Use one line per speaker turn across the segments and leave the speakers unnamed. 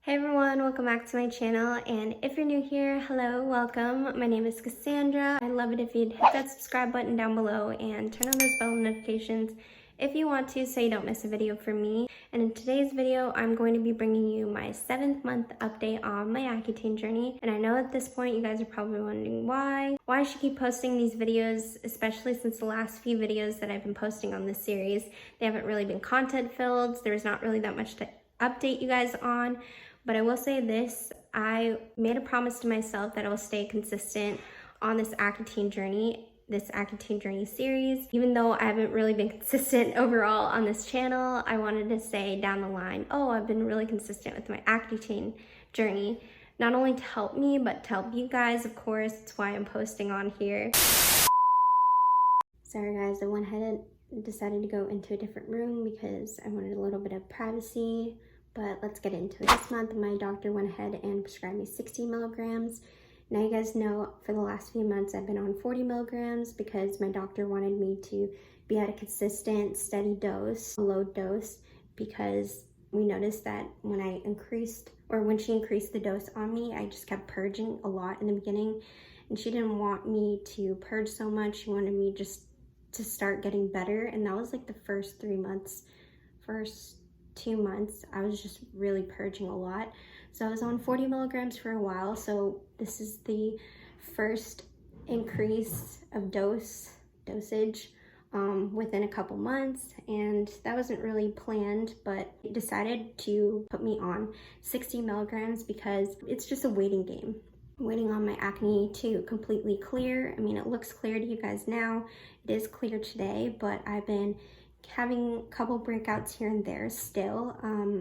Hey everyone, welcome back to my channel, and if you're new here, hello, welcome. My name is Cassandra. I'd love it if you'd hit that subscribe button down below and turn on those bell notifications if you want to, so you don't miss a video from me. And in today's video, I'm going to be bringing you my 7th month update on my Accutane journey. And I know at this point you guys are probably wondering why I should keep posting these videos, especially since the last few videos that I've been posting on this series, they haven't really been content filled. There's not really that much to update you guys on. But I will say this, I made a promise to myself that I will stay consistent on this Accutane journey series. Even though I haven't really been consistent overall on this channel, I wanted to say down the line, oh, I've been really consistent with my Accutane journey. Not only to help me, but to help you guys, of course. That's why I'm posting on here. Sorry guys, I went ahead and decided to go into a different room because I wanted a little bit of privacy. But let's get into it. This month, my doctor went ahead and prescribed me 60 milligrams. Now you guys know for the last few months, I've been on 40 milligrams because my doctor wanted me to be at a consistent, steady dose, a low dose, because we noticed that when she increased the dose on me, I just kept purging a lot in the beginning. And she didn't want me to purge so much. She wanted me just to start getting better. And that was like the first 2 months, I was just really purging a lot. So I was on 40 milligrams for a while. So this is the first increase of dosage within a couple months. And that wasn't really planned, but it decided to put me on 60 milligrams because it's just a waiting game. I'm waiting on my acne to completely clear. I mean, it looks clear to you guys now. It is clear today, but I've been having a couple breakouts here and there still.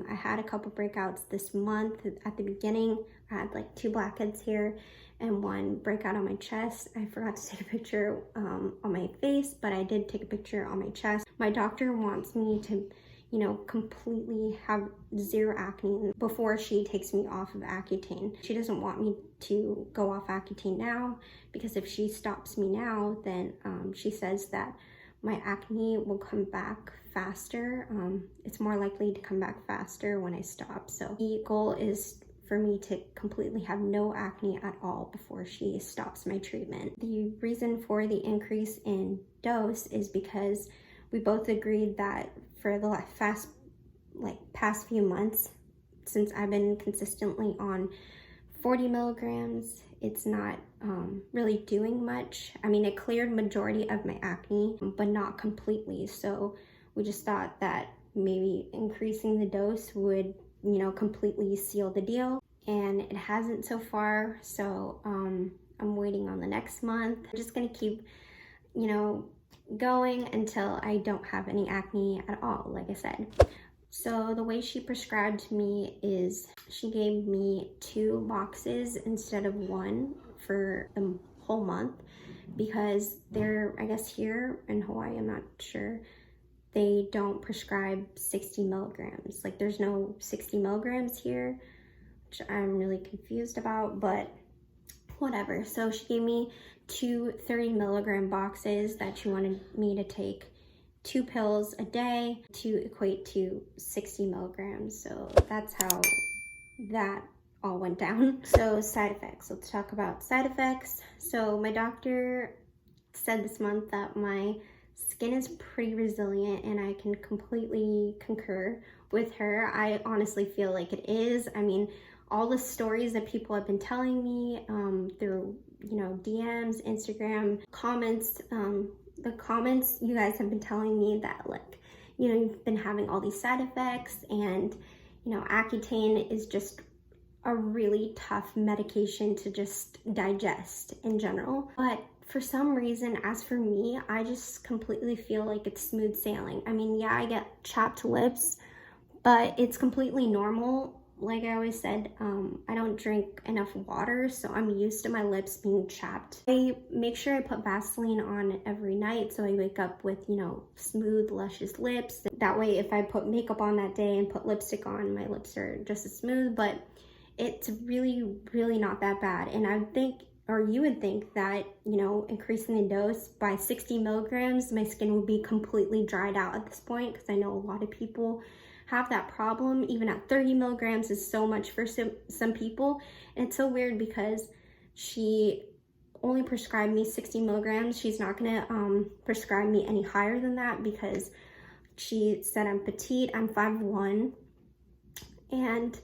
I had a couple breakouts this month. At the beginning, I had like 2 blackheads here and 1 breakout on my chest. I forgot to take a picture on my face, but I did take a picture on my chest. My doctor wants me to, completely have 0 acne before she takes me off of Accutane. She doesn't want me to go off Accutane now because if she stops me now, then she says that my acne will come back faster. It's more likely to come back faster when I stop. So the goal is for me to completely have no acne at all before she stops my treatment. The reason for the increase in dose is because we both agreed that for the past few months, since I've been consistently on 40 milligrams, it's not really doing much. I mean, it cleared majority of my acne, but not completely. So we just thought that maybe increasing the dose would, completely seal the deal. And it hasn't so far. So I'm waiting on the next month. I'm just gonna keep, going until I don't have any acne at all, like I said. So the way she prescribed me is she gave me 2 boxes instead of 1 for the whole month because I guess here in Hawaii, I'm not sure, they don't prescribe 60 milligrams. Like there's no 60 milligrams here, which I'm really confused about, but whatever. So she gave me 2 30 milligram boxes that she wanted me to take 2 pills a day to equate to 60 milligrams. So that's how that all went down. So side effects, let's talk about side effects. So my doctor said this month that my skin is pretty resilient, and I can completely concur with her. I honestly feel like it is. I mean, all the stories that people have been telling me through, DMs, Instagram, comments, the comments you guys have been telling me that you've been having all these side effects, and Accutane is just a really tough medication to just digest in general. But for some reason, as for me, I just completely feel like it's smooth sailing. I mean, yeah, I get chapped lips, but it's completely normal. Like I always said, I don't drink enough water, so I'm used to my lips being chapped. I make sure I put Vaseline on every night so I wake up with, smooth, luscious lips. That way, if I put makeup on that day and put lipstick on, my lips are just as smooth, but it's really, really not that bad. And I think, or you would think that, increasing the dose by 60 milligrams, my skin would be completely dried out at this point, because I know a lot of people have that problem. Even at 30 milligrams is so much for some people. And it's so weird because she only prescribed me 60 milligrams. She's not gonna prescribe me any higher than that because she said I'm petite, I'm 5'1", and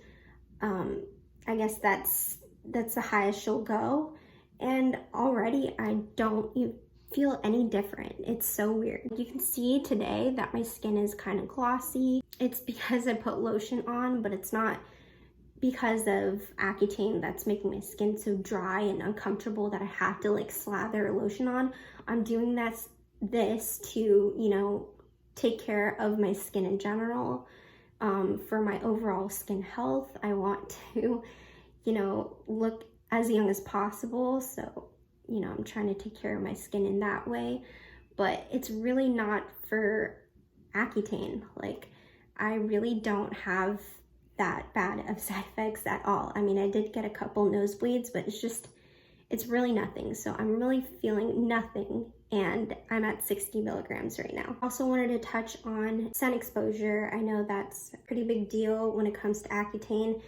I guess that's the highest she'll go. And already I don't even feel any different. It's so weird. You can see today that my skin is kind of glossy. It's because I put lotion on, but it's not because of Accutane that's making my skin so dry and uncomfortable that I have to like slather lotion on. I'm doing this to, you know, take care of my skin in general. For my overall skin health, I want to, you know, look as young as possible. So, you know, I'm trying to take care of my skin in that way, but it's really not for Accutane. Like, I really don't have that bad of side effects at all. I mean, I did get a couple nosebleeds, but it's really nothing. So I'm really feeling nothing, and I'm at 60 milligrams right now. Also wanted to touch on sun exposure. I know that's a pretty big deal when it comes to Accutane.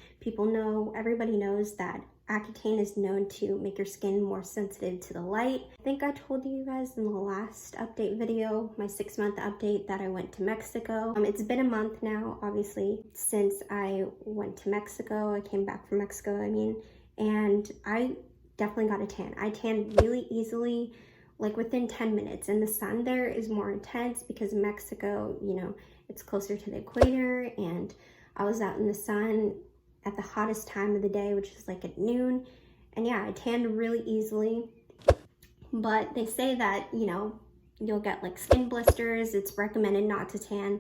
Everybody knows that Accutane is known to make your skin more sensitive to the light. I think I told you guys in the last update video, my 6-month update, that I went to Mexico. It's been a month now, obviously, since I went to Mexico. I came back from Mexico, and I definitely got a tan. I tanned really easily, like within 10 minutes, and the sun there is more intense because Mexico, you know, it's closer to the equator, and I was out in the sun at the hottest time of the day, which is like at noon. And yeah, I tanned really easily. But they say that, you know, you'll get like skin blisters. It's recommended not to tan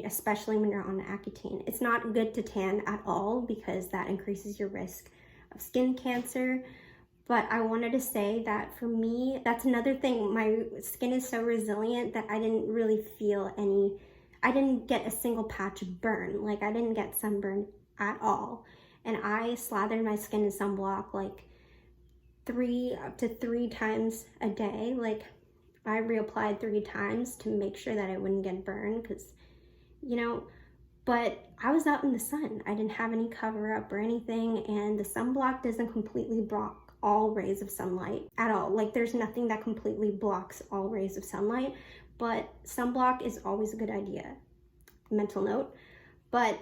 especially when you're on Accutane. It's not good to tan at all because that increases your risk of skin cancer. But I wanted to say that for me, that's another thing. My skin is so resilient that I didn't really feel I didn't get a single patch of burn. Like, I didn't get sunburn at all. And I slathered my skin in sunblock like 3 to 3 times a day. Like, I reapplied 3 times to make sure that I wouldn't get burned, because, you know, but I was out in the sun. I didn't have any cover up or anything, and the sunblock doesn't completely block all rays of sunlight at all. Like, there's nothing that completely blocks all rays of sunlight, but sunblock is always a good idea. Mental note. But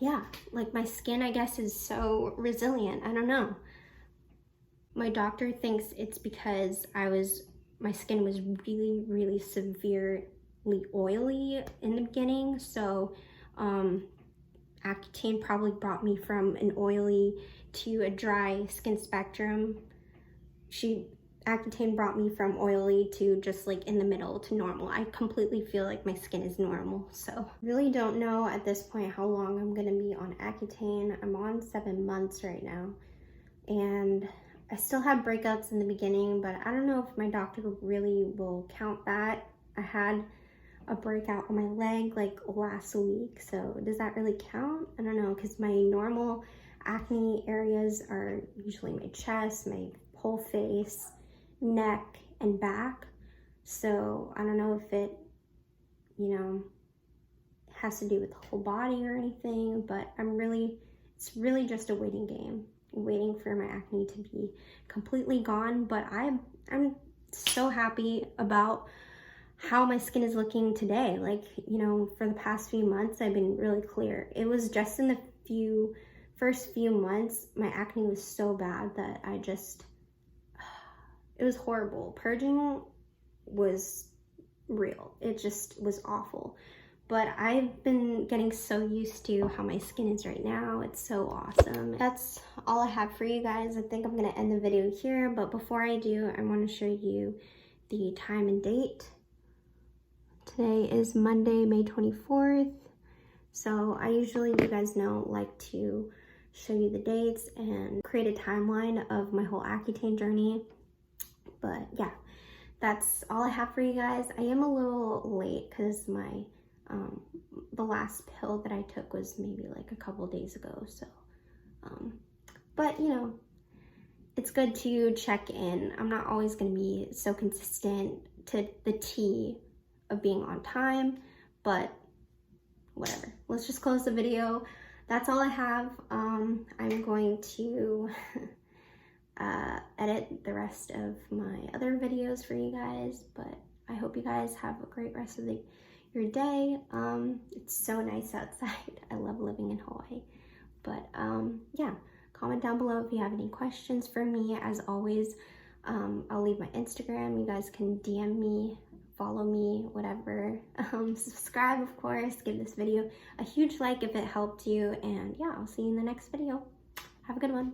yeah, like, my skin, I guess, is so resilient. I don't know. My doctor thinks it's because my skin was really, really severely oily in the beginning. So Accutane probably brought me from an oily to a dry skin spectrum. Accutane brought me from oily to just like in the middle to normal. I completely feel like my skin is normal. So really don't know at this point how long I'm gonna be on Accutane. I'm on 7 months right now, and I still have breakouts in the beginning, but I don't know if my doctor really will count that. I had a breakout on my leg like last week, so does that really count? I don't know, because my normal acne areas are usually my chest, my whole face, neck, and back. So I don't know if it, you know, has to do with the whole body or anything, but it's really just a waiting game, waiting for my acne to be completely gone. But I'm so happy about how my skin is looking today. Like, you know, for the past few months, I've been really clear. It was just in the first few months, my acne was so bad that it was horrible. Purging was real. It just was awful. But I've been getting so used to how my skin is right now. It's so awesome. That's all I have for you guys. I think I'm gonna end the video here, but before I do, I wanna show you the time and date. Today is Monday, May 24th. So I usually, you guys know, like to show you the dates and create a timeline of my whole Accutane journey. But yeah, that's all I have for you guys. I am a little late because the last pill that I took was maybe like a couple days ago. So, but you know, it's good to check in. I'm not always going to be so consistent to the T of being on time, but whatever. Let's just close the video. That's all I have. I'm going to edit the rest of my other videos for you guys, but I hope you guys have a great rest of your day. It's so nice outside. I love living in Hawaii. But yeah, comment down below if you have any questions for me. As always, I'll leave my Instagram. You guys can DM me, follow me, whatever. Subscribe, of course. Give this video a huge like if it helped you. And yeah, I'll see you in the next video. Have a good one.